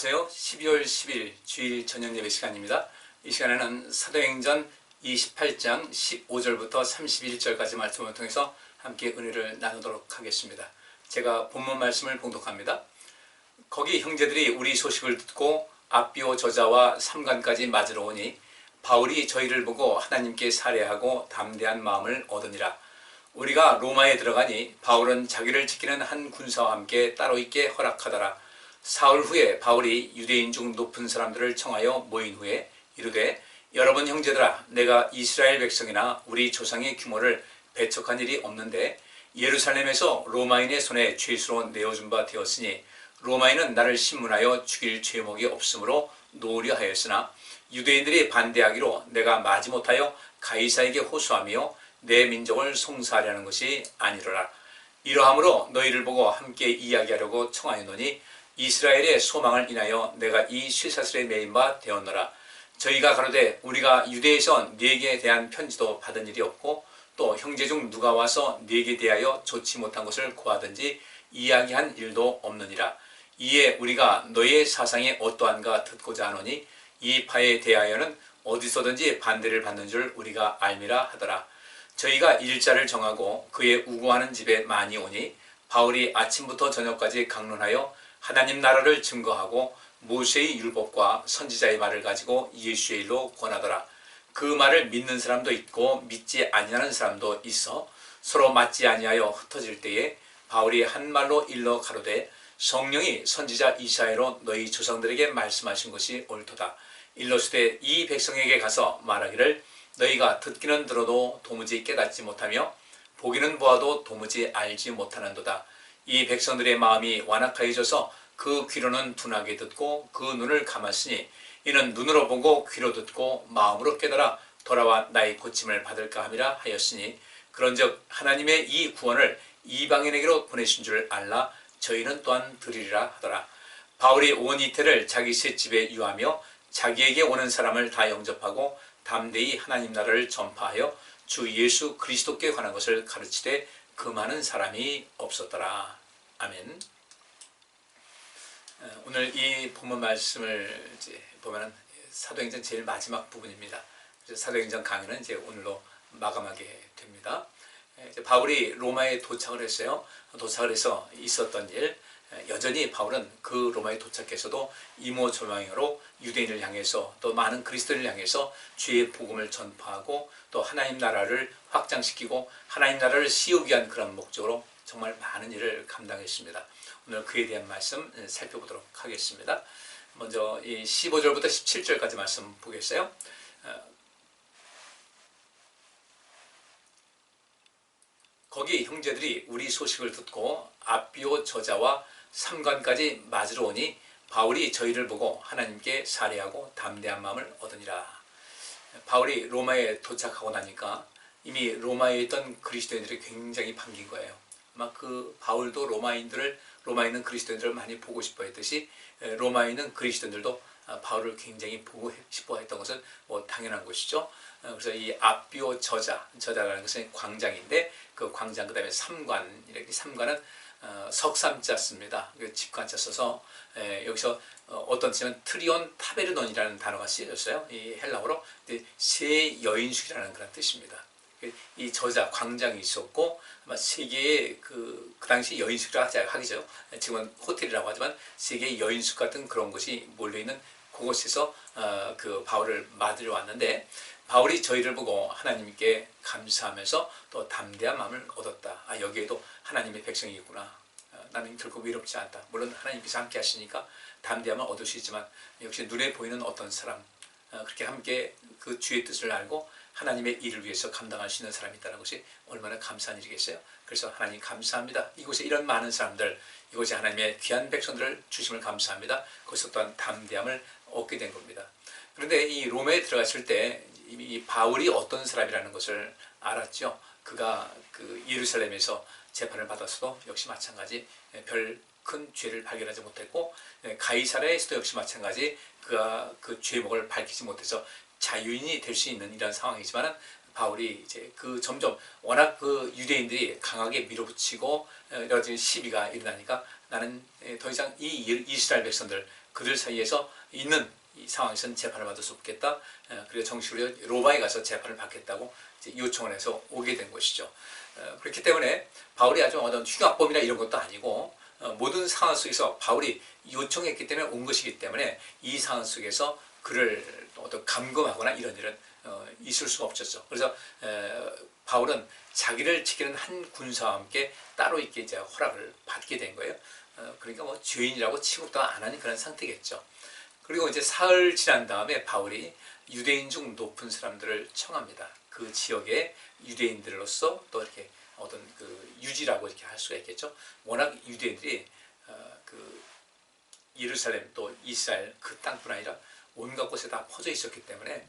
안녕하세요. 12월 10일 주일 저녁 예배 시간입니다. 이 시간에는 사도행전 28장 15절부터 31절까지 말씀을 통해서 함께 은혜를 나누도록 하겠습니다. 제가 본문 말씀을 봉독합니다. 거기 형제들이 우리 소식을 듣고 아비오 저자와 삼관까지 맞으러 오니 바울이 저희를 보고 하나님께 살해하고 담대한 마음을 얻으니라. 우리가 로마에 들어가니 바울은 자기를 지키는 한 군사와 함께 따로 있게 허락하더라. 사흘 후에 바울이 유대인 중 높은 사람들을 청하여 모인 후에 이르되 여러분 형제들아, 내가 이스라엘 백성이나 우리 조상의 규모를 배척한 일이 없는데 예루살렘에서 로마인의 손에 죄수로 내어준 바 되었으니 로마인은 나를 신문하여 죽일 죄목이 없으므로 놓으려 하였으나 유대인들이 반대하기로 내가 마지못하여 가이사에게 호소하며 내 민족을 송사하려는 것이 아니로라. 이러함으로 너희를 보고 함께 이야기하려고 청하였노니 이스라엘의 소망을 인하여 내가 이 쇠사슬에 매인 바 되었노라. 저희가 가로되 우리가 유대에서 네게 대한 편지도 받은 일이 없고 또 형제 중 누가 와서 네게 대하여 좋지 못한 것을 고하든지 이야기한 일도 없느니라. 이에 우리가 너희의 사상이 어떠한가 듣고자 하노니 이 바에 대하여는 어디서든지 반대를 받는 줄 우리가 알미라 하더라. 저희가 일자를 정하고 그의 우고하는 집에 많이 오니 바울이 아침부터 저녁까지 강론하여 하나님 나라를 증거하고 모세의 율법과 선지자의 말을 가지고 예수의 일로 권하더라. 그 말을 믿는 사람도 있고 믿지 아니하는 사람도 있어 서로 맞지 아니하여 흩어질 때에 바울이 한 말로 일러 가로되 성령이 선지자 이사야로 너희 조상들에게 말씀하신 것이 옳도다. 일러스되 이 백성에게 가서 말하기를 너희가 듣기는 들어도 도무지 깨닫지 못하며 보기는 보아도 도무지 알지 못하는도다. 이 백성들의 마음이 완악하여져서 그 귀로는 둔하게 듣고 그 눈을 감았으니 이는 눈으로 보고 귀로 듣고 마음으로 깨달아 돌아와 나의 고침을 받을까 함이라 하였으니 그런즉 하나님의 이 구원을 이방인에게로 보내신 줄 알라. 저희는 또한 들으리라 하더라. 바울이 온 이태를 자기 셋집에 유하며 자기에게 오는 사람을 다 영접하고 담대히 하나님 나라를 전파하여 주 예수 그리스도께 관한 것을 가르치되 그 많은 사람이 없었더라. 아멘. 오늘 이 본문 말씀을 보면 사도행전 제일 마지막 부분입니다. 그래서 사도행전 강의는 이제 오늘로 마감하게 됩니다. 이제 바울이 로마에 도착을 했어요. 도착을 해서 있었던 일, 여전히 바울은 그 로마에 도착해서도 이모저모로 유대인을 향해서 또 많은 그리스도인을 향해서 주의 복음을 전파하고 또 하나님 나라를 확장시키고 하나님 나라를 세우기 위한 그런 목적으로 정말 많은 일을 감당했습니다. 오늘 그에 대한 말씀 살펴보도록 하겠습니다. 먼저 이 15절부터 17절까지 말씀 보겠어요. 거기 형제들이 우리 소식을 듣고 아비오 저자와 삼관까지 맞으러 오니 바울이 저희를 보고 하나님께 살해하고 담대한 마음을 얻으니라. 바울이 로마에 도착하고 나니까 이미 로마에 있던 그리스도인들이 굉장히 반긴 거예요. 아마 그 바울도 로마에 있는 그리스도인들을 많이 보고 싶어 했듯이 로마에 있는 그리스도인들도 바울을 굉장히 보고 싶어 했던 것은 뭐 당연한 것이죠. 그래서 이 아비오 저자라는 것은 광장인데 그 광장 그 다음에 삼관, 이렇게 삼관은 석삼자 씁니다. 직관자 써서 여기서 어떤 뜻이냐면 트리온 타베르논이라는 단어가 쓰여졌어요. 이 헬라어로 세 여인숙이라는 그런 뜻입니다. 이 저자 광장이 있었고 아마 세계의 그 당시 여인숙이라고 하기죠. 지금은 호텔이라고 하지만 세계의 여인숙 같은 그런 곳이 몰려있는 그곳에서 그 바울을 맞으러 왔는데 바울이 저희를 보고 하나님께 감사하면서 또 담대한 마음을 얻었다. 여기에도 하나님의 백성이 있구나. 나는 결코 외롭지 않다. 물론 하나님께서 함께 하시니까 담대함을 얻을 수 있지만 역시 눈에 보이는 어떤 사람, 그렇게 함께 그 주의 뜻을 알고 하나님의 일을 위해서 감당할 수 있는 사람이 있다는 것이 얼마나 감사한 일이겠어요. 그래서 하나님 감사합니다. 이곳에 이런 많은 사람들, 이곳에 하나님의 귀한 백성들을 주심을 감사합니다. 거기서 또한 담대함을 얻게 된 겁니다. 그런데 이 로마에 들어갔을 때 이미 바울이 어떤 사람이라는 것을 알았죠. 그가 그 예루살렘에서 재판을 받았어도 역시 마찬가지 별 큰 죄를 발견하지 못했고 가이사랴에서도 역시 마찬가지 그가 그 죄목을 밝히지 못해서 자유인이 될 수 있는 이런 상황이지만은 바울이 이제 그 점점 워낙 그 유대인들이 강하게 밀어붙이고 여러 가지 시비가 일어나니까 나는 더 이상 이 이스라엘 백성들 그들 사이에서 있는 이 상황에서는 재판을 받을 수 없겠다. 그리고 정식으로 로마에 가서 재판을 받겠다고 이제 요청을 해서 오게 된 것이죠. 그렇기 때문에 바울이 아주 어떤 흉악범이나 이런 것도 아니고 모든 상황 속에서 바울이 요청했기 때문에 온 것이기 때문에 이 상황 속에서 그를 어떤 감금하거나 이런 일은 있을 수가 없었죠. 그래서 바울은 자기를 지키는 한 군사와 함께 따로 있게 이제 허락을 받게 된 거예요. 그러니까 뭐 죄인이라고 취급도 안 하는 그런 상태겠죠. 그리고 이제 사흘 지난 다음에 바울이 유대인 중 높은 사람들을 청합니다. 그 지역의 유대인들로서 또 이렇게 어떤 그 유지라고 이렇게 할 수가 있겠죠. 워낙 유대인들이 그 예루살렘 또 이스라엘 그 땅뿐 아니라 온갖 곳에 다 퍼져 있었기 때문에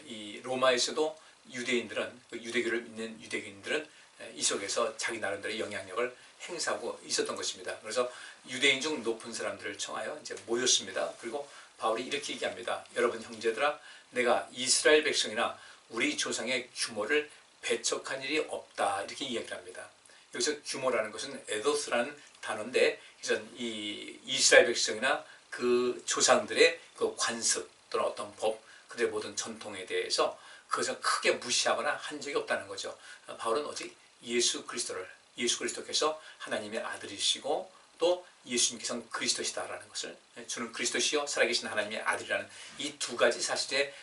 이 로마에서도 유대인들은 그 유대교를 믿는 유대인들은 이 속에서 자기 나름대로의 영향력을 행사하고 있었던 것입니다. 그래서 유대인 중 높은 사람들을 청하여 이제 모였습니다. 그리고 바울이 이렇게 얘기합니다. 여러분 형제들아, 내가 이스라엘 백성이나 우리 조상의 규모를 배척한 일이 없다. 이렇게 이야기를 합니다. 여기서 규모라는 것은 에도스라는 단어인데, 그래서 이 이스라엘 백성이나 그 조상들의 그 관습 또는 어떤 법, 그들의 모든 전통에 대해서 그것을 크게 무시하거나 한 적이 없다는 거죠. 바울은 오직 예수 그리스도께서 하나님의 아들이시고 또 예수님께서는 그리스도시다라는 것을, 주는 그리스도시요 살아계신 하나님의 아들이라는 이 두 가지 사실에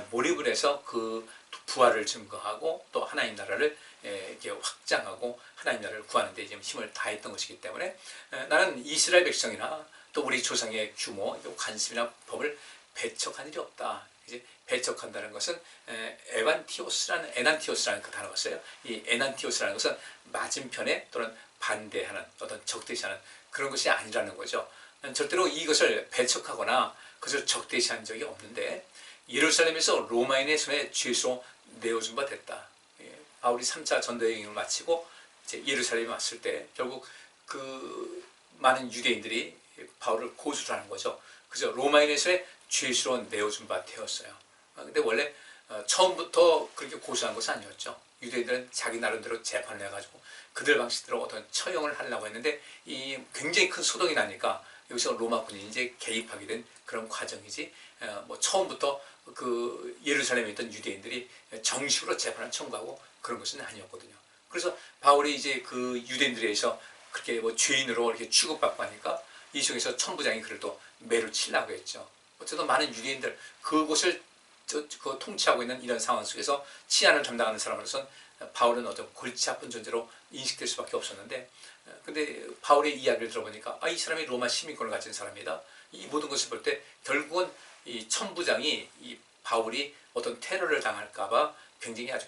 몰입을 해서 그 부활을 증거하고 또 하나님 나라를 이렇게 확장하고 하나님 나라를 구하는 데 힘을 다했던 것이기 때문에 나는 이스라엘 백성이나 또 우리 조상의 규모, 관습이나 법을 배척한 일이 없다. 이제 배척한다는 것은 에난티오스라는 그 단어가 있어요. 이 에난티오스라는 것은 맞은편에 또는 반대하는 어떤 적대시하는 그런 것이 아니라는 거죠. 절대로 이것을 배척하거나 그것을 적대시한 적이 없는데 예루살렘에서 로마인의 손에 죄수로 내어준 바 됐다. 바울이 3차 전도 여행을 마치고 이제 예루살렘에 왔을 때 결국 그 많은 유대인들이 바울을 고소를 하는 거죠. 그래서 로마인의 손에 죄수로 내어준 바 되었어요. 근데 원래 처음부터 그렇게 고소한 것은 아니었죠. 유대인들은 자기 나름대로 재판을 해가지고 그들 방식대로 어떤 처형을 하려고 했는데 이 굉장히 큰 소동이 나니까 여기서 로마 군인이 이제 개입하게 된 그런 과정이지, 뭐 처음부터 그 예루살렘에 있던 유대인들이 정식으로 재판을 청구하고 그런 것은 아니었거든요. 그래서 바울이 이제 그 유대인들에서 그렇게 뭐 죄인으로 이렇게 취급받고 하니까 이 속에서 천부장이 그를 또 매를 치려고 했죠. 어쨌든 많은 유대인들, 그곳을 그 통치하고 있는 이런 상황 속에서 치안을 담당하는 사람으로서는 바울은 어떤 골치 아픈 존재로 인식될 수밖에 없었는데, 근데 바울의 이야기를 들어보니까 이 사람이 로마 시민권을 가진 사람이다. 이 모든 것을 볼 때 결국은 이 천부장이 이 바울이 어떤 테러를 당할까봐 굉장히 아주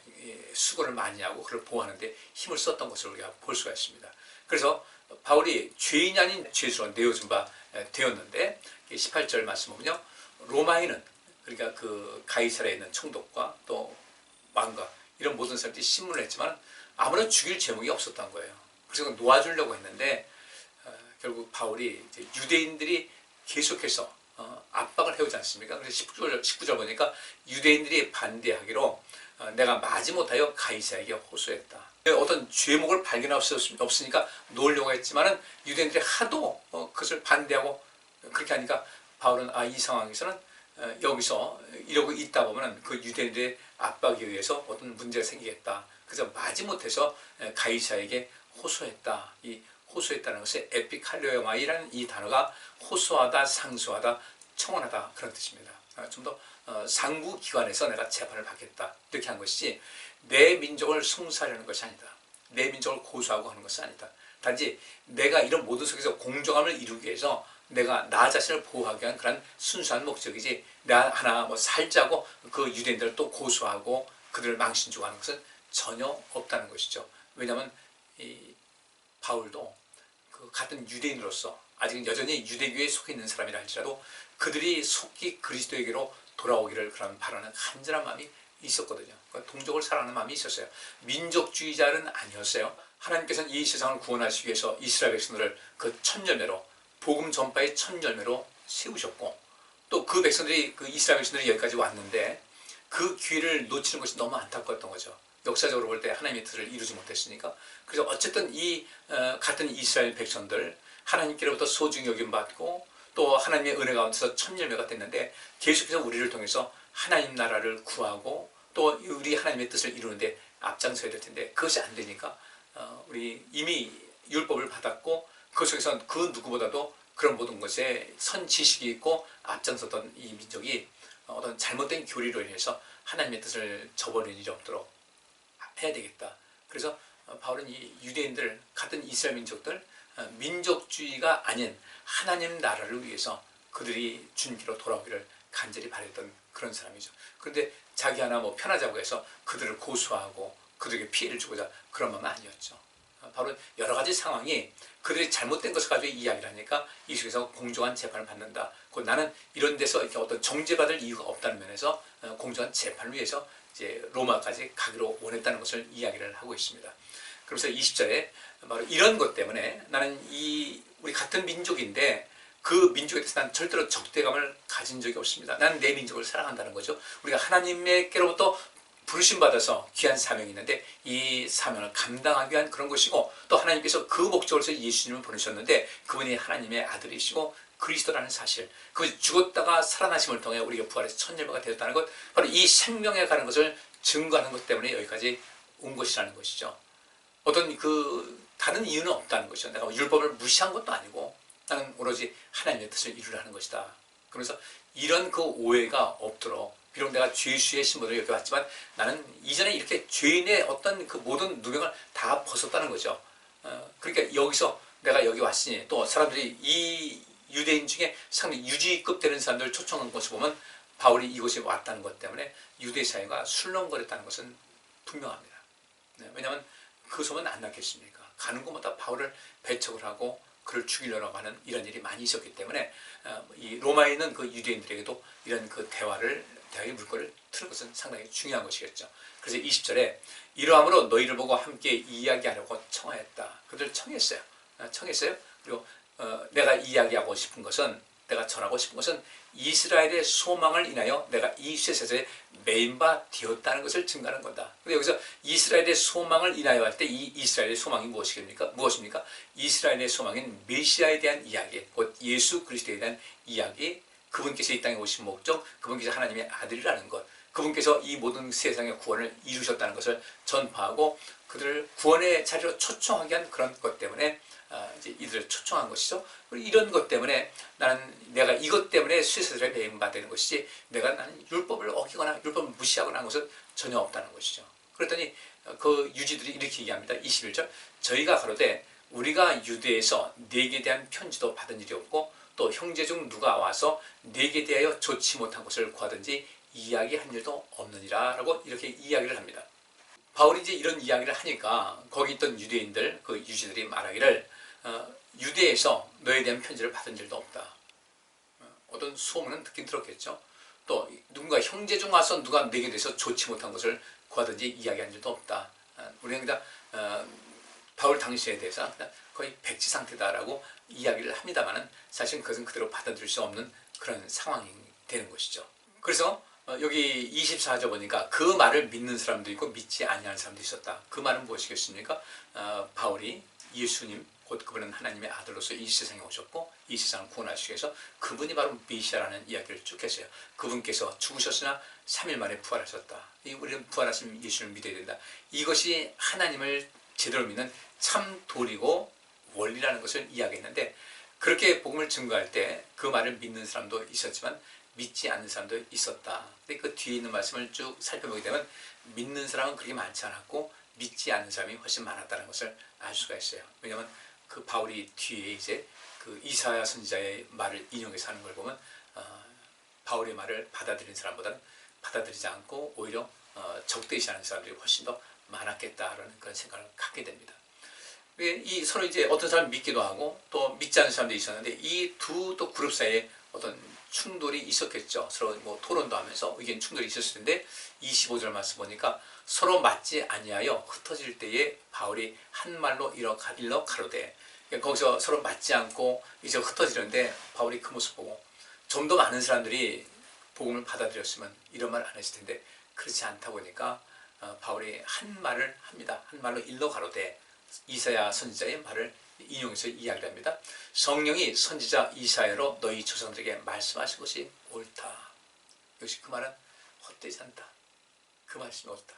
수고를 많이 하고 그를 보호하는데 힘을 썼던 것을 우리가 볼 수가 있습니다. 그래서 바울이 죄인이 아닌 죄수로 내어준 바 되었는데 18절 말씀 보면요, 로마인은 그러니까 그 가이사랴에 있는 총독과 또 왕과 이런 모든 사람들이 신문을 했지만 아무런 죽일 제목이 없었던 거예요. 그래서 놓아주려고 했는데 결국 바울이 이제 유대인들이 계속해서 압박을 해오지 않습니까? 그래서 19절 보니까 유대인들이 반대하기로 내가 마지못하여 가이사에게 호소했다. 어떤 죄목을 발견할 수 없으니까 놓으려고 했지만은 유대인들이 하도 그것을 반대하고 그렇게 하니까 바울은 이 상황에서는 여기서 이러고 있다 보면 그 유대인들의 압박에 의해서 어떤 문제가 생기겠다. 그래서 마지못해서 가이사에게 호소했다. 이 호소했다는 것이 에피칼레오마이라는 이 단어가 호소하다, 상소하다, 청원하다 그런 뜻입니다. 좀 더 상부기관에서 내가 재판을 받겠다 이렇게 한 것이지 내 민족을 송사하려는 것이 아니다. 내 민족을 고소하고 하는 것이 아니다. 단지 내가 이런 모든 속에서 공정함을 이루기 위해서 내가 나 자신을 보호하기 위한 그런 순수한 목적이지 나 하나 뭐 살자고 그 유대인들을 또 고소하고 그들을 망신주고 하는 것은 전혀 없다는 것이죠. 왜냐하면 이 바울도 그 같은 유대인으로서 아직은 여전히 유대교에 속해 있는 사람이라 할지라도 그들이 속히 그리스도에게로 돌아오기를 그런 바라는 간절한 마음이 있었거든요. 그러니까 동족을 사랑하는 마음이 있었어요. 민족주의자는 아니었어요. 하나님께서는 이 세상을 구원하시기 위해서 이스라엘 백성들을 그 첫 열매로 복음 전파의 첫 열매로 세우셨고 또 그 백성들이 그 이스라엘 백성들이 여기까지 왔는데 그 기회를 놓치는 것이 너무 안타까웠던 거죠. 역사적으로 볼 때 하나님의 뜻을 이루지 못했으니까. 그래서 어쨌든 이 같은 이스라엘 백성들 하나님께로부터 소중히 여김받고 또 하나님의 은혜 가운데서 첫 열매가 됐는데 계속해서 우리를 통해서 하나님 나라를 구하고 또 우리 하나님의 뜻을 이루는데 앞장서야 될 텐데 그것이 안 되니까 우리 이미 율법을 받았고 그 속에서 그 누구보다도 그런 모든 것에 선 지식이 있고 앞장섰던 이 민족이 어떤 잘못된 교리로 인해서 하나님의 뜻을 저버리는 일이 없도록 해야 되겠다. 그래서 바울은 이 유대인들 같은 이스라엘 민족들 민족주의가 아닌 하나님 나라를 위해서 그들이 주님께로 돌아오기를 간절히 바랬던 그런 사람이죠. 그런데 자기 하나 뭐 편하자고 해서 그들을 고소하고 그들에게 피해를 주고자 그런 마음은 아니었죠. 바로 여러 가지 상황이 그들이 잘못된 것을 가지고 이야기를 하니까 이 속에서 공정한 재판을 받는다. 곧 나는 이런 데서 이렇게 어떤 정죄받을 이유가 없다는 면에서 공정한 재판을 위해서 이제 로마까지 가기로 원했다는 것을 이야기를 하고 있습니다. 그래서 20절에 바로 이런 것 때문에 나는 우리 같은 민족인데 그 민족에 대해서 난 절대로 적대감을 가진 적이 없습니다. 나는 내 민족을 사랑한다는 거죠. 우리가 하나님께로부터 부르심받아서 귀한 사명이 있는데 이 사명을 감당하기 위한 그런 것이고 또 하나님께서 그 목적으로서 예수님을 보내셨는데 그분이 하나님의 아들이시고 그리스도라는 사실, 그것이 죽었다가 살아나심을 통해 우리가 부활해서 첫 열매가 되었다는 것, 바로 이 생명에 가는 것을 증거하는 것 때문에 여기까지 온 것이라는 것이죠. 어떤 다른 이유는 없다는 것이죠. 내가 율법을 무시한 것도 아니고 나는 오로지 하나님의 뜻을 이루려는 것이다. 그러면서 이런 그 오해가 없도록, 비록 내가 죄수의 신분을 여기 왔지만 나는 이전에 이렇게 죄인의 어떤 그 모든 누명을 다 벗었다는 거죠. 그러니까 여기서 내가 여기 왔으니 또 사람들이 이 유대인 중에 상당히 유지급 되는 사람들을 초청한 것을 보면 바울이 이곳에 왔다는 것 때문에 유대 사회가 술렁거렸다는 것은 분명합니다. 왜냐하면 그 소문 안 났겠습니까? 가는 곳마다 바울을 배척을 하고 그를 죽이려고 하는 이런 일이 많이 있었기 때문에 이 로마에 있는 그 유대인들에게도 이런 그 대화의 물꼬를 트는 것은 상당히 중요한 것이겠죠. 그래서 20절에 이러함으로 너희를 보고 함께 이야기하려고 청하였다. 그들 청했어요. 그리고 내가 이야기하고 싶은 것은, 내가 전하고 싶은 것은 이스라엘의 소망을 인하여 내가 이 세상에 메인 바 되었다는 것을 증거하는 거다. 근데 여기서 이스라엘의 소망을 인하여 할 때 이 이스라엘의 소망이 무엇입니까? 이스라엘의 소망인 메시아에 대한 이야기, 곧 예수 그리스도에 대한 이야기, 그분께서 이 땅에 오신 목적, 그분께서 하나님의 아들이라는 것, 그분께서 이 모든 세상의 구원을 이루셨다는 것을 전파하고 그들을 구원의 자리로 초청하게 한 그런 것 때문에 이제 이들을 초청한 것이죠. 이런 것 때문에 내가 이것 때문에 쇠사슬에 매임받는 것이지 나는 율법을 어기거나 율법을 무시하거나 한 것은 전혀 없다는 것이죠. 그랬더니 그 유지들이 이렇게 얘기합니다. 21절 저희가 가로되 우리가 유대에서 네게 대한 편지도 받은 일이 없고 또 형제 중 누가 와서 네게 대하여 좋지 못한 것을 구하든지 이야기한 일도 없느니라 라고 이렇게 이야기를 합니다. 바울이 이제 이런 이야기를 하니까 거기 있던 유대인들, 그 유지들이 말하기를 유대에서 너에 대한 편지를 받은 일도 없다. 어떤 소문은 듣긴 들었겠죠. 또 누군가 형제 중 와서 누가 내게 대해서 좋지 못한 것을 구하든지 이야기한 일도 없다. 우리는 그냥 바울 당시에 대해서 거의 백지 상태다라고 이야기를 합니다만은 사실 그것은 그대로 받아들일 수 없는 그런 상황이 되는 것이죠. 그래서 여기 24절 보니까 그 말을 믿는 사람도 있고 믿지 아니하는 사람도 있었다. 그 말은 무엇이겠습니까? 바울이 예수님, 곧 그분은 하나님의 아들로서 이 세상에 오셨고 이 세상을 구원하시기 위해서 그분이 바로 메시아라는 이야기를 쭉 했어요. 그분께서 죽으셨으나 3일 만에 부활하셨다. 우리는 부활하신 예수를 믿어야 된다. 이것이 하나님을 제대로 믿는 참 도리고 원리라는 것을 이야기했는데, 그렇게 복음을 증거할 때 그 말을 믿는 사람도 있었지만 믿지 않는 사람도 있었다. 근데 그 뒤에 있는 말씀을 쭉 살펴보게 되면 믿는 사람은 그렇게 많지 않았고 믿지 않는 사람이 훨씬 많았다는 것을 알 수가 있어요. 왜냐하면 그 바울이 뒤에 이제 그 이사야 선지자의 말을 인용해서 하는 걸 보면 바울의 말을 받아들인 사람보다는 받아들이지 않고 오히려 적대시하는 사람들이 훨씬 더 많았겠다라는 그런 생각을 갖게 됩니다. 이 서로 이제 어떤 사람은 믿기도 하고 또 믿지 않는 사람들이 있었는데 이 두 또 그룹 사이에 어떤 충돌이 있었겠죠. 서로 뭐 토론도 하면서 의견 충돌이 있었을 텐데 25절 말씀 보니까 서로 맞지 아니하여 흩어질 때에 바울이 한 말로 일러 가로되, 거기서 서로 맞지 않고 이제 흩어지는데 바울이 그 모습 보고 좀 더 많은 사람들이 복음을 받아들였으면 이런 말 안 했을 텐데 그렇지 않다 보니까 바울이 한 말을 합니다. 한 말로 일러 가로되, 이사야 선지자의 말을 인용해서 이야기를 합니다. 성령이 선지자 이사야로 너희 조상들에게 말씀하신 것이 옳다. 역시 그 말은 헛되지 않다. 그 말씀이 옳다.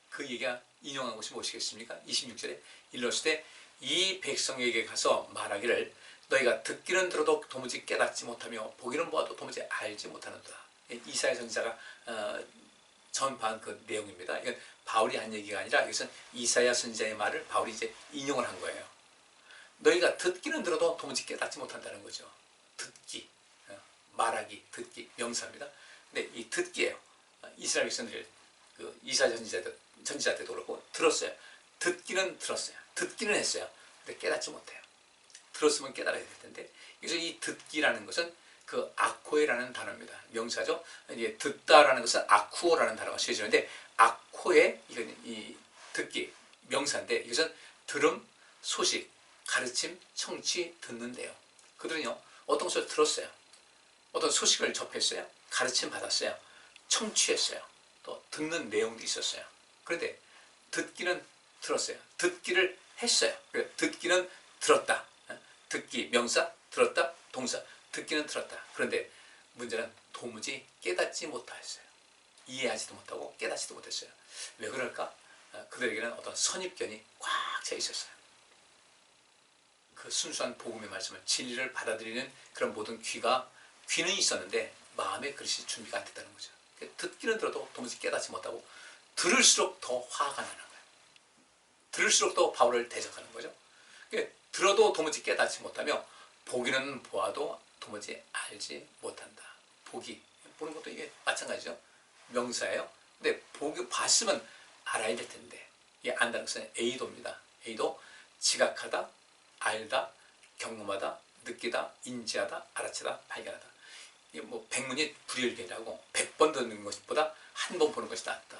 그 얘기가 인용한 것이 무엇이겠습니까? 26절에 일러스되 이 백성에게 가서 말하기를 너희가 듣기는 들어도 도무지 깨닫지 못하며 보기는 보아도 도무지 알지 못하는도다. 이사야 선지자가 전파한 그 내용입니다. 이건 바울이 한 얘기가 아니라 이것은 이사야 선지자의 말을 바울이 이제 인용을 한 거예요. 너희가 듣기는 들어도 도무지 깨닫지 못한다는 거죠. 듣기, 말하기, 듣기, 명사입니다. 근데 이 듣기예요. 이스라엘 백성들, 그 이사야 선지자 때도 그렇고 들었어요. 듣기는 들었어요. 듣기는 했어요. 근데 깨닫지 못해요. 들었으면 깨달아야 될 텐데, 그래서 이 듣기라는 것은 그 아코에라는 단어입니다. 명사죠. 이게 듣다라는 것은 아쿠오라는 단어가 쓰여지는데, 아코에 이건 이 듣기 명사인데, 이것은 들음, 소식, 가르침, 청취, 듣는데요. 그들은요, 어떤 것을 들었어요. 어떤 소식을 접했어요. 가르침 받았어요. 청취했어요. 또 듣는 내용도 있었어요. 그런데 듣기는 들었어요. 듣기를 했어요. 듣기는 들었다. 듣기 명사, 들었다 동사. 듣기는 들었다. 그런데 문제는 도무지 깨닫지 못하였어요. 이해하지도 못하고 깨닫지도 못했어요. 왜 그럴까? 그들에게는 어떤 선입견이 꽉 차 있었어요. 그 순수한 복음의 말씀을, 진리를 받아들이는 그런 모든 귀는 있었는데 마음의 그릇이 준비가 안 됐다는 거죠. 듣기는 들어도 도무지 깨닫지 못하고 들을수록 더 화가 나는 거예요. 들을수록 더 바울을 대적하는 거죠. 들어도 도무지 깨닫지 못하며 보기는 보아도 도무지 알지 못한다. 보는 것도 이게 마찬가지죠. 명사예요. 근데 봤으면 알아야 될 텐데, 이게 안다는 것은 에이도입니다. 에이도, 지각하다, 알다, 경험하다, 느끼다, 인지하다, 알아채다, 발견하다. 이게 뭐 백문이 불여일견이라고 100번 듣는 것보다 한 번 보는 것이 낫다.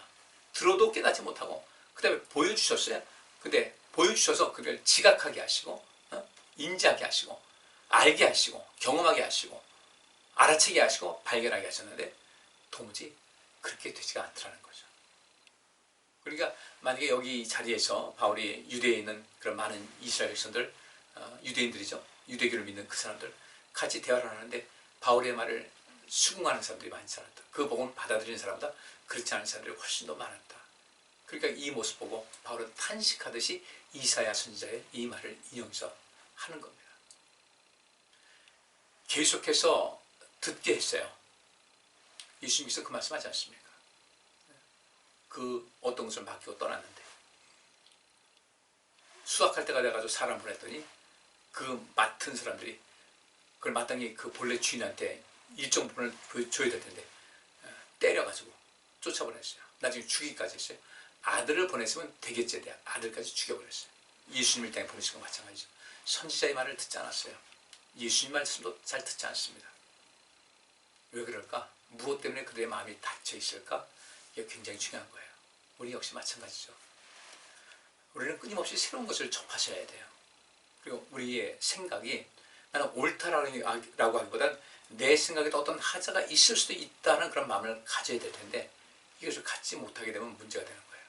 들어도 깨닫지 못하고, 그 다음에 보여주셨어요. 근데 보여주셔서 그걸 지각하게 하시고, 인지하게 하시고, 알게 하시고, 경험하게 하시고, 알아채게 하시고, 발견하게 하셨는데 도무지 그렇게 되지가 않더라는 거죠. 그러니까 만약에 여기 이 자리에서 바울이 유대에 있는 그런 많은 이스라엘 백성들, 유대인들이죠. 유대교를 믿는 그 사람들 같이 대화를 하는데 바울의 말을 수긍하는 사람들이 많지 않았다. 그 복음을 받아들이는 사람보다 그렇지 않은 사람들이 훨씬 더 많았다. 그러니까 이 모습 보고 바울은 탄식하듯이 이사야 선지자의 이 말을 인용해서 하는 겁니다. 계속해서 듣게 했어요. 예수님께서 그 말씀하지 않습니까? 그 어떤 것을 맡기고 떠났는데 수확할 때가 돼가지고 사람 보냈더니 그 맡은 사람들이 그걸 마땅히 그 본래 주인한테 일정 부분을 줘야 될 텐데 때려가지고 쫓아보냈어요. 나중에 죽이기까지 했어요. 아들을 보냈으면 되겠지. 아들까지 죽여버렸어요. 예수님을 땅에 보내신 건 마찬가지죠. 선지자의 말을 듣지 않았어요. 예수님 말씀도 잘 듣지 않습니다. 왜 그럴까? 무엇 때문에 그들의 마음이 닫혀 있을까? 이게 굉장히 중요한 거예요. 우리 역시 마찬가지죠. 우리는 끊임없이 새로운 것을 접하셔야 돼요. 그리고 우리의 생각이 나는 옳다라고 하기보다는 내 생각에도 어떤 하자가 있을 수도 있다는 그런 마음을 가져야 될 텐데 이것을 갖지 못하게 되면 문제가 되는 거예요.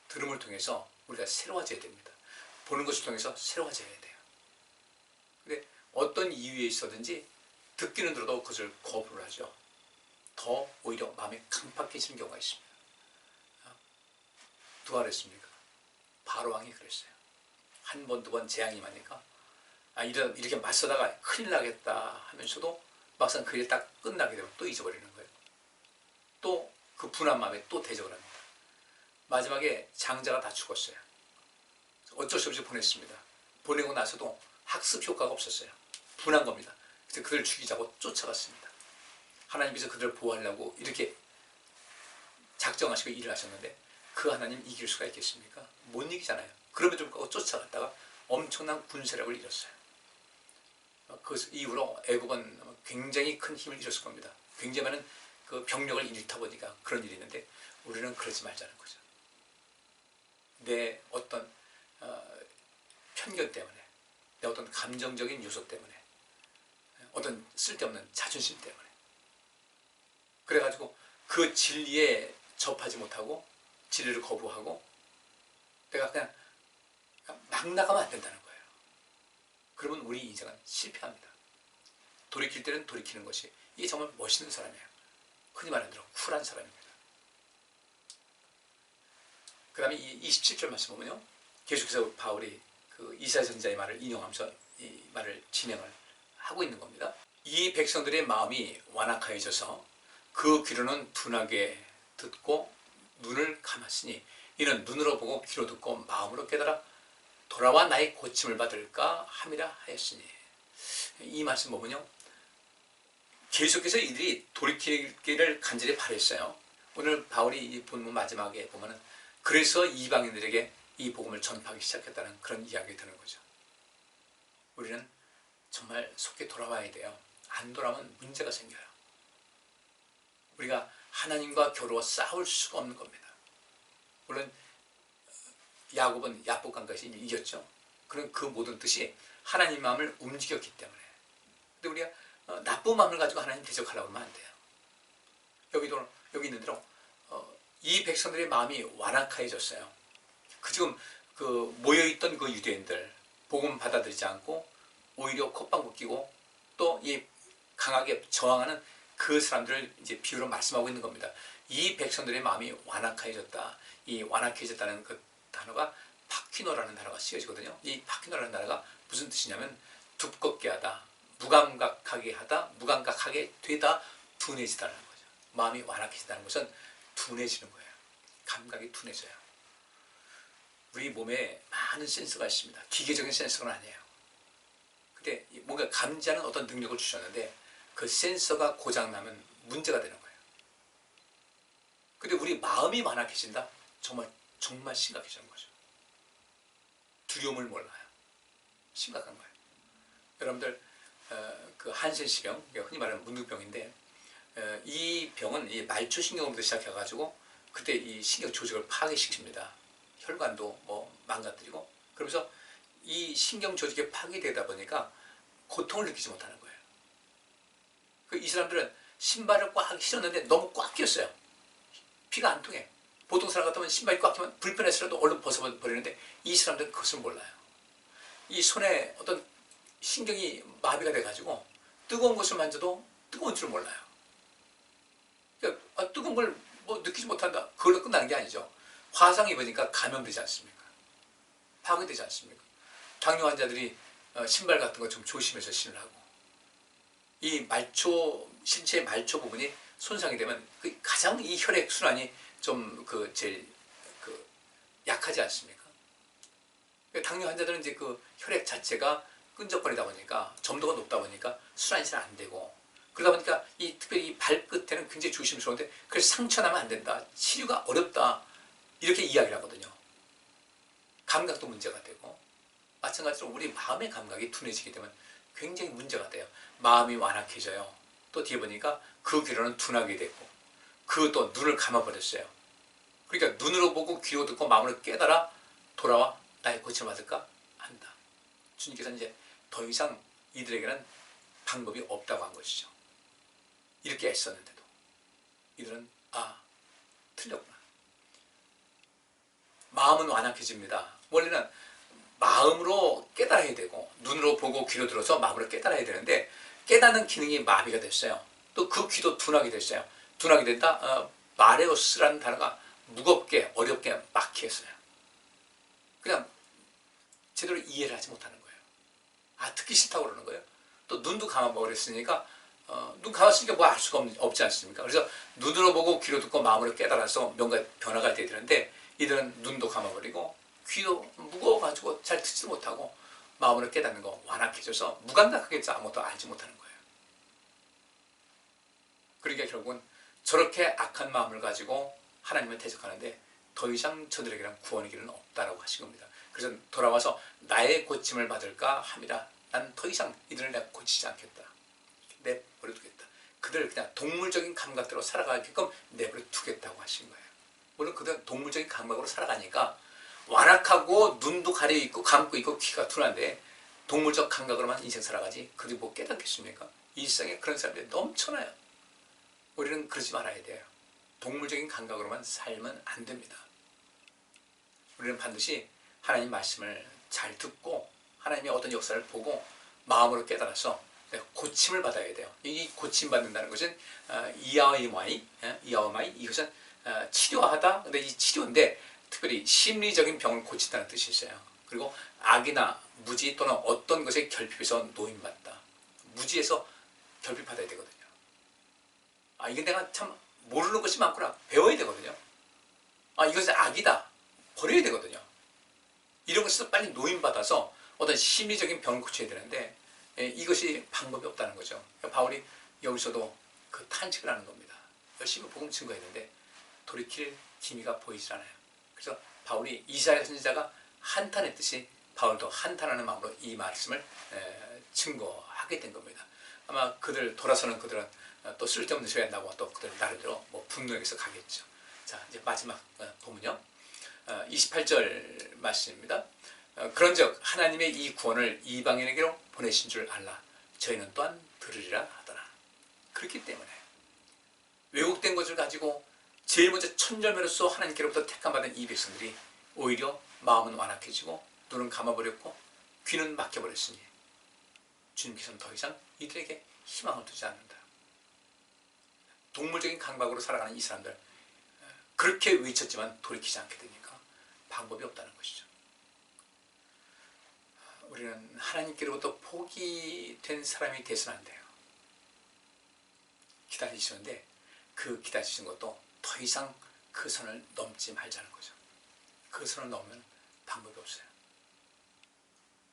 들음을 통해서 우리가 새로워져야 됩니다. 보는 것을 통해서 새로워져야 돼요. 근데 어떤 이유에 있어든지 듣기는 들어도 그것을 거부를 하죠. 더 오히려 마음이 강팍해지는 경우가 있습니다. 누가 그랬습니까? 바로왕이 그랬어요. 한 번, 두 번 재앙이 임하니까 이렇게 맞서다가 큰일 나겠다 하면서도 막상 그 일이 딱 끝나게 되면 또 잊어버리는 거예요. 또 그 분한 마음에 또 대적을 합니다. 마지막에 장자가 다 죽었어요. 어쩔 수 없이 보냈습니다. 보내고 나서도 학습 효과가 없었어요. 분한 겁니다. 그래서 그들을 죽이자고 쫓아갔습니다. 하나님께서 그들을 보호하려고 이렇게 작정하시고 일을 하셨는데 그 하나님 이길 수가 있겠습니까? 못 이기잖아요. 그럼에도 불구하고 쫓아갔다가 엄청난 군세력을 잃었어요. 그 이후로 애국은 굉장히 큰 힘을 잃었을 겁니다. 굉장히 많은 그 병력을 잃다 보니까 그런 일이 있는데 우리는 그러지 말자는 거죠. 내 어떤 편견 때문에, 내 어떤 감정적인 요소 때문에, 어떤 쓸데없는 자존심 때문에 그래가지고 그 진리에 접하지 못하고 진리를 거부하고 내가 그냥 막 나가면 안 된다는 거예요. 그러면 우리 인생은 실패합니다. 돌이킬 때는 돌이키는 것이, 이게 정말 멋있는 사람이에요. 흔히 말하는 대로 쿨한 사람입니다. 그 다음에 이 27절 말씀 보면요, 계속해서 바울이 그 이사야 선지자의 말을 인용하면서 이 말을 진행을 하고 있는 겁니다. 이 백성들의 마음이 완악하여져서 그 귀로는 둔하게 듣고 눈을 감았으니 이는 눈으로 보고 귀로 듣고 마음으로 깨달아 돌아와 나의 고침을 받을까 함이라 하였으니. 이 말씀 보면요, 계속해서 이들이 돌이키기를 간절히 바랬어요. 오늘 바울이 이 본문 마지막에 보면은 그래서 이방인들에게 이 복음을 전파하기 시작했다는 그런 이야기가 되는 거죠. 우리는 정말 속히 돌아와야 돼요. 안 돌아오면 문제가 생겨요. 우리가 하나님과 겨루어 싸울 수가 없는 겁니다. 물론 야곱은 야복강까지 이겼죠. 그런 그 모든 뜻이 하나님 마음을 움직였기 때문에. 근데 우리가 나쁜 마음을 가지고 하나님 대적하려고 하면 안 돼요. 여기 있는 대로 이 백성들의 마음이 완악해졌어요. 지금 그 모여있던 그 유대인들 복음 받아들이지 않고 오히려 콧방귀 끼고 또 이 강하게 저항하는 그 사람들을 이제 비유로 말씀하고 있는 겁니다. 이 백성들의 마음이 완악해졌다. 이 완악해졌다는 그 단어가 파퀴노라는 단어가 쓰여지거든요. 이 파퀴노라는 단어가 무슨 뜻이냐면 두껍게 하다, 무감각하게 하다, 무감각하게 되다, 둔해지다는 거죠. 마음이 완악해진다는 것은 둔해지는 거예요. 감각이 둔해져요. 우리 몸에 많은 센서가 있습니다. 기계적인 센서는 아니에요. 근데 뭔가 감지하는 어떤 능력을 주셨는데 그 센서가 고장나면 문제가 되는 거예요. 근데 우리 마음이 완악해진다? 정말 심각해지는 거죠. 두려움을 몰라요. 심각한 거예요. 여러분들 그 한센시병, 흔히 말하는 문득병인데 이 병은 이 말초신경으로부터 시작해가지고 그때 이 신경 조직을 파괴시킵니다. 혈관도 뭐 망가뜨리고, 그러면서 이 신경 조직이 파괴되다 보니까 고통을 느끼지 못하는 거예요. 이 사람들은 신발을 꽉 신었는데 너무 꽉 끼었어요. 피가 안 통해. 보통 사람 같으면 신발이 꽉 끼면 불편해서라도 얼른 벗어버리는데 이 사람들은 그것을 몰라요. 이 손에 어떤 신경이 마비가 돼가지고 뜨거운 것을 만져도 뜨거운 줄 몰라요. 그러니까 뜨거운 걸 뭐 느끼지 못한다, 그걸로 끝나는 게 아니죠. 화상 입으니까 감염되지 않습니까? 파괴되지 않습니까? 당뇨 환자들이 신발 같은 거 좀 조심해서 신으라고. 이 신체의 말초 부분이 손상이 되면 가장 이 혈액 순환이 좀 제일 약하지 않습니까? 당뇨 환자들은 이제 그 혈액 자체가 끈적거리다 보니까, 점도가 높다 보니까 순환이 잘 안 되고, 그러다 보니까 특별히 이 발끝에는 굉장히 조심스러운데, 그래서 상처 나면 안 된다, 치료가 어렵다, 이렇게 이야기를 하거든요. 감각도 문제가 되고, 마찬가지로 우리 마음의 감각이 둔해지게 되면 굉장히 문제가 돼요. 마음이 완악해져요. 또 뒤에 보니까 그 귀로는 둔하게 됐고, 또 눈을 감아버렸어요. 그러니까 눈으로 보고 귀로 듣고 마음으로 깨달아 돌아와 나의 고침을 받을까 한다. 주님께서는 이제 더 이상 이들에게는 방법이 없다고 한 것이죠. 이렇게 애썼는데도 이들은 틀렸구나. 마음은 완악해집니다. 원래는 마음으로 깨달아야 되고, 눈으로 보고 귀로 들어서 마음으로 깨달아야 되는데 깨닫는 기능이 마비가 됐어요. 또 그 귀도 둔하게 됐어요. 둔하게 된다? 마레오스라는 단어가 무겁게 어렵게 막히었어요. 그냥 제대로 이해를 하지 못하는 거예요. 듣기 싫다고 그러는 거예요. 또 눈도 감아버렸으니까 눈 감았으니까 뭐 알 수가 없지 않습니까? 그래서 눈으로 보고 귀로 듣고 마음으로 깨달아서 뭔가 변화가 돼야 되는데 이들은 눈도 감아버리고 귀도 무거워가지고 잘 듣지도 못하고 마음으로 깨닫는 거 완악해져서 무감각하게 아무것도 알지 못하는 거예요. 그러니까 결국은 저렇게 악한 마음을 가지고 하나님을 대적하는데 더 이상 저들에게는 구원의 길은 없다라고 하신 겁니다. 그래서 돌아와서 나의 고침을 받을까 함이라. 난 더 이상 이들을 내가 고치지 않겠다. 내버려 두겠다. 그들을 그냥 동물적인 감각대로 살아가게끔 내버려 두겠다고 하신 거예요. 물론 그들은 동물적인 감각으로 살아가니까 완악하고 눈도 가려있고 감고 있고 귀가 둔한데 동물적 감각으로만 인생 살아가지 그들이 뭐 깨닫겠습니까? 이 세상에 그런 사람들이 넘쳐나요. 우리는 그러지 말아야 돼요. 동물적인 감각으로만 살면 안 됩니다. 우리는 반드시 하나님 말씀을 잘 듣고 하나님의 어떤 역사를 보고 마음으로 깨달아서 고침을 받아야 돼요. 이 고침 받는다는 것은 이아이마이 이것은 치료하다. 근데 이 치료인데 특별히 심리적인 병을 고친다는 뜻이 있어요. 그리고 악이나 무지 또는 어떤 것에 결핍해서 노임받다. 무지에서 결핍받아야 되거든요. 이게 내가 참 모르는 것이 많구나. 배워야 되거든요. 이것은 악이다. 버려야 되거든요. 이런 것에서 빨리 노임받아서 어떤 심리적인 병을 고쳐야 되는데 이것이 방법이 없다는 거죠. 바울이 여기서도 그 탄식을 하는 겁니다. 열심히 복음 증거했는데 돌이킬 기미가 보이지 않아요. 그래서 바울이 이사야 선지자가 한탄했듯이 바울도 한탄하는 마음으로 이 말씀을 증거하게 된 겁니다. 아마 돌아서는 그들은 또 쓸데없는 소리 한다고 또 그들 나름대로 분노에서 가겠죠. 자, 이제 마지막 보면요. 28절 말씀입니다. 그런즉 하나님의 이 구원을 이방인에게로 보내신 줄 알라. 저희는 또한 들으리라 하더라. 그렇기 때문에 왜곡된 것을 가지고 제일 먼저 천절매로서 하나님께로부터 택함받은 이 백성들이 오히려 마음은 완악해지고 눈은 감아버렸고 귀는 막혀버렸으니 주님께서는 더 이상 이들에게 희망을 두지 않는다. 동물적인 강박으로 살아가는 이 사람들, 그렇게 외쳤지만 돌이키지 않게 되니까 방법이 없다는 것이죠. 우리는 하나님께로부터 포기된 사람이 돼서는 안 돼요. 기다리시는데 그 기다리시는 것도 더 이상 그 선을 넘지 말자는 거죠. 그 선을 넘으면 방법이 없어요.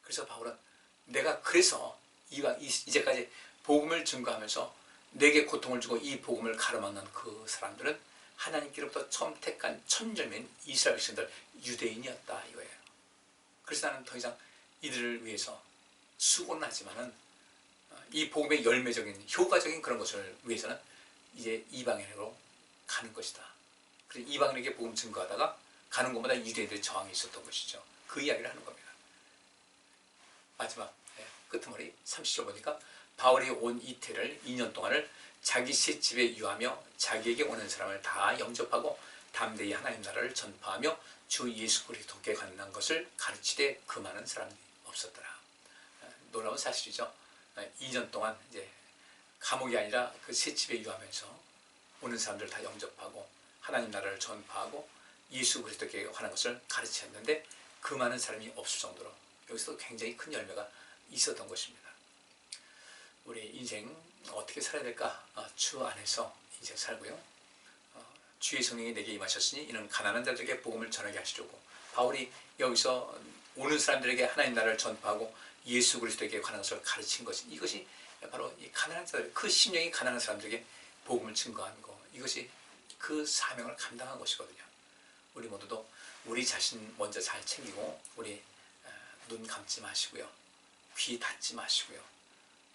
그래서 바울은 내가 그래서 이제까지 복음을 증거하면서 내게 고통을 주고 이 복음을 가로막는 그 사람들은 하나님께로부터 처음 택한 천절민 이스라엘 백성들 유대인이었다 이거예요. 그래서 나는 더 이상 이들을 위해서 수고는 하지만은 이 복음의 열매적인 효과적인 그런 것을 위해서는 이제 이방인으로 가는 것이다. 그래서 이방인에게 복음 증거하다가 가는 곳마다 유대인들의 저항이 있었던 것이죠. 그 이야기를 하는 겁니다. 마지막 끄트머리 30절 보니까 바울이 온 이태를 2년 동안을 자기 셋집에 유하며 자기에게 오는 사람을 다 영접하고 담대히 하나님 나라를 전파하며 주 예수 그리스도께 관한 것을 가르치되 그 많은 사람이 없었더라. 놀라운 사실이죠. 2년 동안 이제 감옥이 아니라 그 셋집에 유하면서 오는 사람들 다 영접하고 하나님 나라를 전파하고 예수 그리스도께 관한 것을 가르쳤는데 그 많은 사람이 없을 정도로 여기서도 굉장히 큰 열매가 있었던 것입니다. 우리 인생 어떻게 살아야 될까? 주 안에서 인생 살고요. 주의 성령이 내게 임하셨으니 이는 가난한 자들에게 복음을 전하게 하시려고. 바울이 여기서 오는 사람들에게 하나님 나라를 전파하고 예수 그리스도에게 관한 것을 가르친 것이, 이것이 바로 이 가난한 자들, 그 심령이 가난한 사람들에게 복음을 증거한 것, 이것이 그 사명을 감당한 것이거든요. 우리 모두도 우리 자신 먼저 잘 챙기고 우리 눈 감지 마시고요, 귀 닫지 마시고요,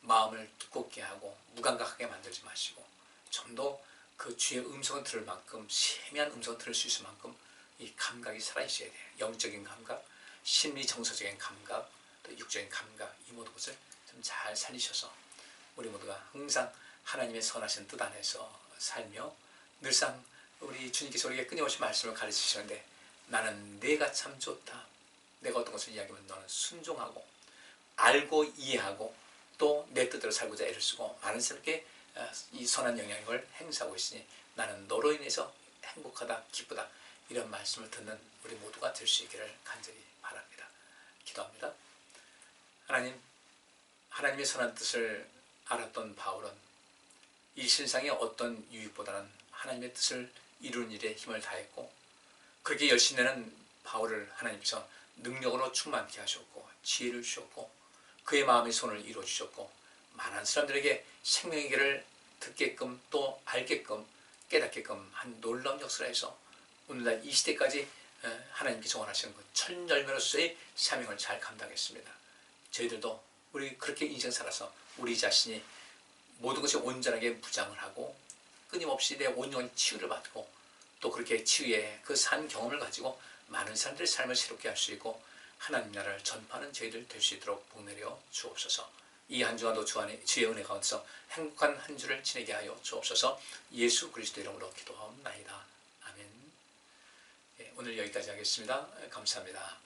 마음을 두껍게 하고 무감각하게 만들지 마시고 좀 더 그 주의 음성을 들을 만큼, 세미한 음성을 들을 수 있을 만큼 이 감각이 살아있어야 돼요. 영적인 감각, 심리 정서적인 감각, 또 육적인 감각, 이 모든 것을 좀 잘 살리셔서 우리 모두가 항상 하나님의 선하신 뜻 안에서 살며 늘상 우리 주님께서 우리에게 끊임없이 말씀을 가르치시는데 나는 내가 참 좋다. 내가 어떤 것을 이야기하면 너는 순종하고 알고 이해하고 또 내 뜻대로 살고자 애를 쓰고 많은 사람에게 이 선한 영향력을 행사하고 있으니 나는 너로 인해서 행복하다, 기쁘다, 이런 말씀을 듣는 우리 모두가 될 수 있기를 간절히 바랍니다. 기도합니다. 하나님의 선한 뜻을 알았던 바울은 이 세상의 어떤 유익보다는 하나님의 뜻을 이루는 일에 힘을 다했고, 그렇게 열심히 내는 바울을 하나님께서 능력으로 충만케 하셨고 지혜를 주셨고 그의 마음의 손을 이루어 주셨고 많은 사람들에게 생명의 길을 듣게끔 또 알게끔 깨닫게끔 한 놀라운 역사를 해서 오늘날 이 시대까지 하나님께서 원하시는 그 천열매로서의 사명을 잘 감당했습니다. 저희들도 우리 그렇게 인생 살아서 우리 자신이 모든 것이 온전하게 무장을 하고 끊임없이 내 온전한 치유를 받고 또 그렇게 치유의 그 산 경험을 가지고 많은 사람들의 삶을 새롭게 할 수 있고 하나님 나라를 전파하는 저희들 될 수 있도록 복내려 주옵소서. 이 한 주간도 주의 은혜 가운데서 행복한 한 주를 지내게 하여 주옵소서. 예수 그리스도 이름으로 기도하옵나이다. 아멘. 오늘 여기까지 하겠습니다. 감사합니다.